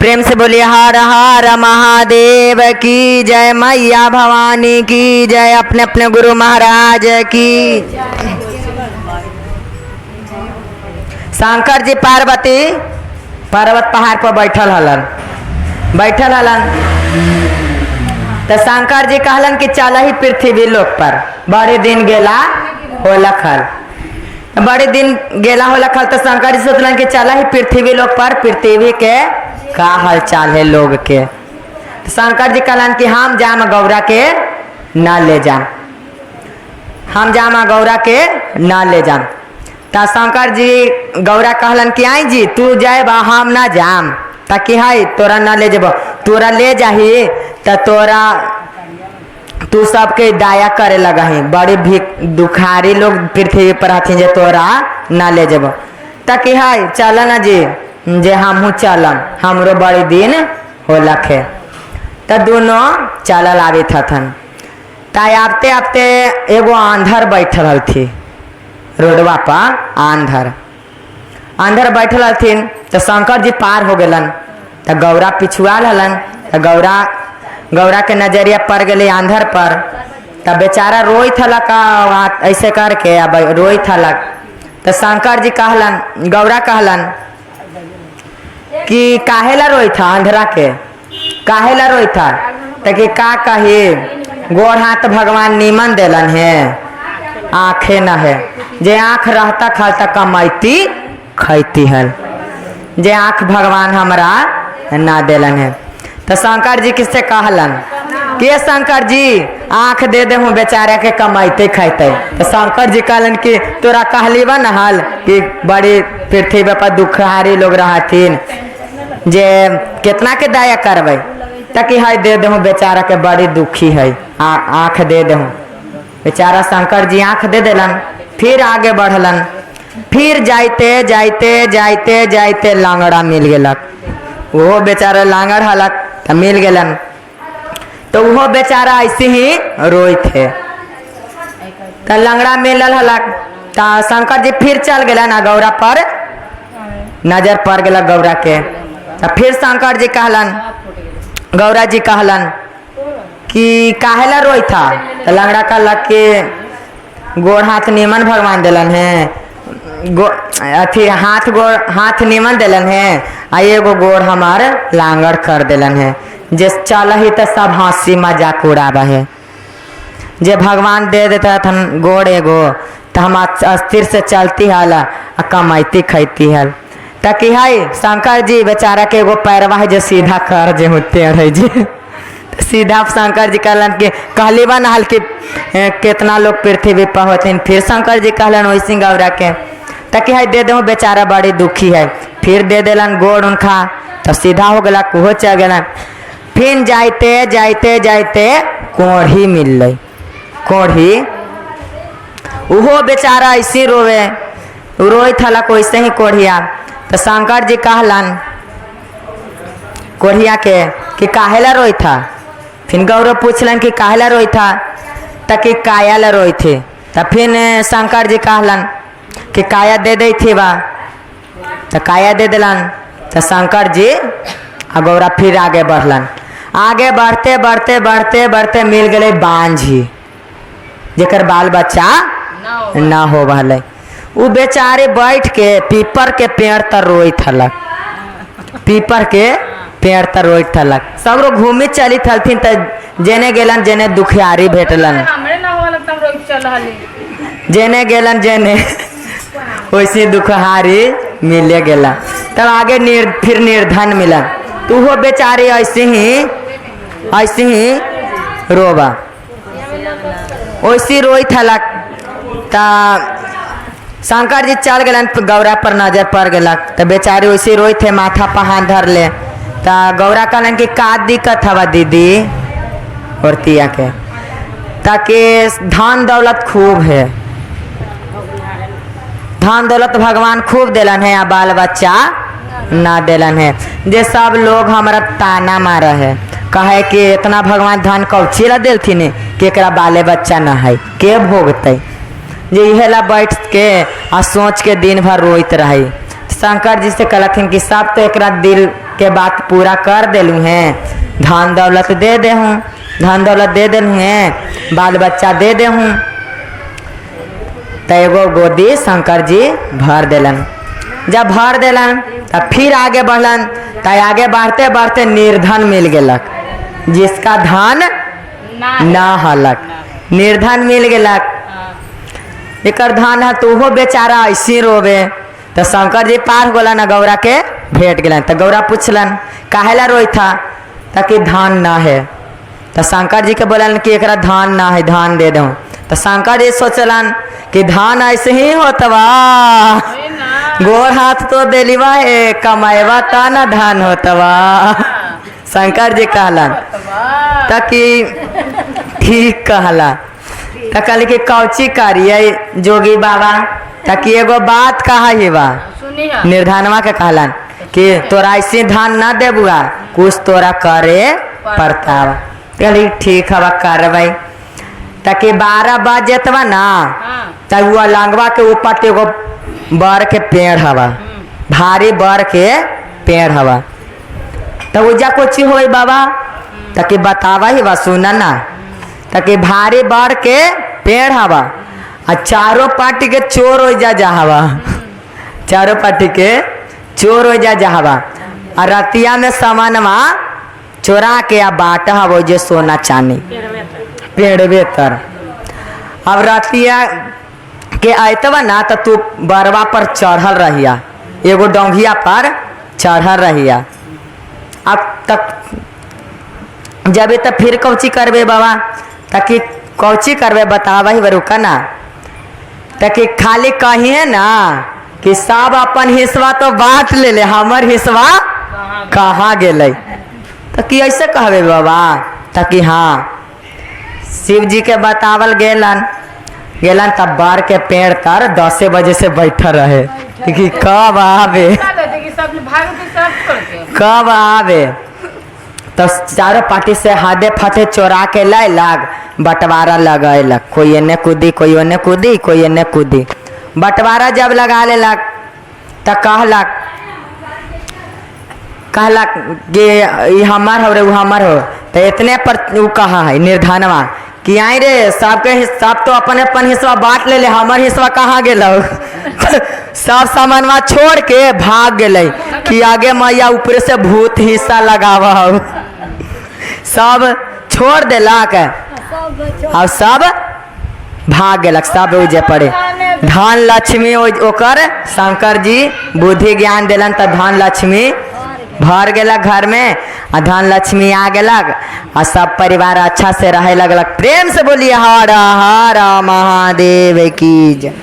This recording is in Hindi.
प्रेम से बोलिए हर हर महादेव की जय, मैया भवानी की जय, अपने अपने गुरु महाराज की। शंकर जी पार्वती पर्वत पहाड़ पर बैठल हलन तो शंकर जी कहलन कि चल ही पृथ्वी लोक पर। बड़े दिन गेला हो लखल, बड़े दिन गेला हो लखल तो शंकर जी सोचलन कि चल ही पृथ्वी लोक पर, पृथ्वी के का हाल चाल है लोग के। तो शंकर जी कहलन कि हम जाम गौरा के ना ले जाम, हम जाम गौरा के ना ले जाम। तो शंकर जी गौरा कहलन कि आई जी तू जाए बा हम ना जाम, ताकि हाई तोरा ना ले जब, तोरा ले जाही तो तोरा तू सबके दया करे लगा ही। बड़ी भी दुखारी लोग पृथ्वी पर हथिन जे तोरा ना ले जब, ताकि हाई चल ना जी जे हमहू चलम, हमरो बड़ी दिन हो लखे। तो दोनों चलल आवित हथन। ताई आते आते एगो आंधर बैठल हथी रोडवा पर, आंधर बैठल हथिन। तो शंकर जी पार हो गलन तो गौरा पिछुआल हलन। तो गौरा के नजरिया पड़ गई आंधर पर। तब बेचारा रोई थलक ऐसे करके, अब रोई थलक। तो शंकर जी कहलन, गौरा कहलन कि काहेला रोई था अंधरा के, काहेला रोई था। तो कि का कही, गोड़ हाथ भगवान नीमन देलन है, आँखें न है। जे आँख रहता खालता कमाइती खैती है, जे आँख भगवान हमरा ना देलन है। तो शंकर जी किससे कहलन कि शंकर जी आँख दे दे हूँ बेचारा के कमाइते खैते। तो शंकर जी कहलन कि तोरा कहली बा नहल कि बड़ी पृथ्वी पर दुखारी लोग रहथिन, जे कितना के दया करबे, ताकि हाय दे दे हूँ बेचारा के बड़ी दुखी है, आँख दे दे हूँ। बेचारा शंकर जी आँख दे देलन। फिर आगे बढ़लन, फिर जाते जाते जाते जाते लांगड़ा मिल गलक। वो बेचारा लांगड़ हलक तो मिल गलन। तो वो बेचारा ऐसे ही रोई थे। तो लंगड़ा मिलल हलक तो शंकर जी फिर चल गए ना गौरा पर, नजर पड़ गया गौरा के। तो फिर शंकर जी कहलन, गौरा जी कहलन कि काहेला रोई था। तो लंगड़ा कहलक कि गोड़ हाथ नीमन भगवान दिलन है, अथी हाथ नीमन दिलन है, आ एगो गोड़ हमार लांगड़ कर दिलन है। जे चल ही तो सब हंसी मजाक उड़ाबा है। जे भगवान दे देता थन गोड़ एगो तो हम अस्थिर से चलती हल, कमाइती खैती हल। ताकि हाई शंकर जी बेचारा के एगो पैरवा है जो सीधा कर जे होते रहे जी। सीधा शंकर जी कहलन कि कहली बा नहल कि कितना लोग पृथ्वी पर होते। फिर शंकर जी कहलन वैसी गौरा के, ताकि हाई दे दे बेचारा बड़ी दुखी है। फिर दे देलन गोड़ उनका तो सीधा हो गला, कुहो चल गलन। फिर जाते जाते जाते कोढ़ी मिल गई, कोढ़ी उहो बेचारा ऐसे रोवे, रोई थलक वैसे ही कोढ़िया। तो शंकर जी कहलन कोढ़िया के कि काहेला रोई था। फिर गौरव पूछलन कि काहेला रोई था, ताकि काया ला रोई थे। तो फिर शंकर जी कहलन कि काया दे दी थी बा। तो काया दे दिलन। तो शंकर जी आ गौरा फिर आगे बढ़लन। आगे बढ़ते बढ़ते बढ़ते बढ़ते मिल गए बांझी, जेकर बाल बच्चा ना हो भले। वो बेचारे बैठ के पीपर के पेड़ तर रोई थलक, पीपर के पेड़ तर रोई थलक। सब लोग घूमी चली थलथिन। तो जेने गेलन जेने दुखियारी भेटलन, जेने गेलन जेने वैसे दुखहारी मिले गेला। तब आगे फिर निर्धन मिलन। तो वो बेचारे ऐसे ही रोबा, वैसे रोई थलक। ता शंकर जी चल गलन, गौरा पर नजर पड़ गलक। तो बेचारे वैसे रोई थे, माथा पर हाथ धर ले। ता गौरा कहलन कि का दिक्कत हवा दीदी और तिया के, ताकि धन दौलत खूब है, धन दौलत भगवान खूब दिलन है, या बाल बच्चा ना दिलन है। जे सब लोग हमारा ताना मारा है, कहे कि इतना भगवान धन कौची ला दिलथिन कि एकरा बाले बच्चा ना है, के भोगते। जे इहे ला बैठ के आ सोच के दिन भर रोइत रही। शंकर जी से कहलथिन कि सब तो एकरा दिल के बात पूरा कर दिलू हैं, धन दौलत दे दे हूँ, धन दौलत दे दिलू हैं, बाल बच्चा दे दे हूँ। तो एगो गोदी शंकर जी भर दिलन। जब भर दिलन तब फिर आगे बढ़लन। तो आगे बढ़ते बढ़ते निर्धन मिल गलक, जिसका धन ना हलक, निर्धन मिल गलक। एक धन है तो वो बेचारा ऐसी रोवे। तो शंकर जी पार गोला न गौरा के भेंट गलन। तो गौरा पूछलन काहेला रोई था? ताकि धान ना है। तो शंकर जी के बोलन कि एक धान ना है, धान दे दूँ। तो शंकर जी सोचलन कि धान ऐसे ही होतवा, गोर हाथ तो दिलवा है, कमाएवा ता न धान होतवा। शंकर जी कहलन ताकि ठीक कहला। तो कहली कि कौची करिए जोगी बाबा? ताकि एगो बात कहा ही बा, निर्धनवा के कहलन कि तोरा ऐसे धान ना देबुआ, कुछ तोरा करे पड़ता। कहली ठीक हवा करवाई। ताकि 12 बज जेतवा ना, तब वो लंगवा के ऊपर एगो बर के पेड़ हवा, भारी बर के पेड़ हवा। तो उजा कुछ हो बाबा? ताकि बतावा ही बा, सुना ना। ताकि भारी बर के पेड़ हवा और चारों पार्टी के चोर हो जा हवा, चारों पार्टी के चोर हो जा हवा। और रतिया में सामानवा चोरा के आ बाट हवा जो सोना चांदी पेड़वे तर। अब रतिया के आयतवा ना तो तू बरवा पर चढ़ल रहिया, एगो डोंगिया पर चढ़ल रहिया। अब तक जब तो फिर कौची करबे बाबा? ताकि कौची करबे बतावा ही बरुका ना। ताकि खाली कहिए ना कि सब अपन हिस्सा तो बांट ले ले, हमर हिस्सा कहाँ गेले? तो कि ऐसे कहबे बाबा? ताकि हाँ शिव जी के बतावल गेलन तब बार के पेड़ तर 10 बजे से बैठा रहे कि कब आवे, कब आवे। तो चारों पार्टी से हाथे फाथे चोरा के लाग बंटवारा लगेलक, कोई एने कूदी, कोई ओने कूदी, कोई एने कूदी। बंटवारा जब लगा लेलक तो कहलक कि हमार हो रे, वो हमार हो। तो इतने पर वो कहा है निर्धनवा कि आई रे सबके सब तो अपन अपन हिस्सा बांट ले, हमार हिस्सा कहाँ गेल? सब सामानवा छोड़ के भाग गए कि आगे मैया ऊपर से भूत हिस्सा लगावा। सब छोड़ देलक और सब भाग गलक, सब उजे पड़े। धन लक्ष्मी ओकर शंकर जी बुद्धि ज्ञान दिलन तो धन लक्ष्मी भर गलक घर में, और धन लक्ष्मी आ गलक और सब परिवार अच्छा से रहे लगलक। प्रेम से बोलिए हर हर महादेव की जय।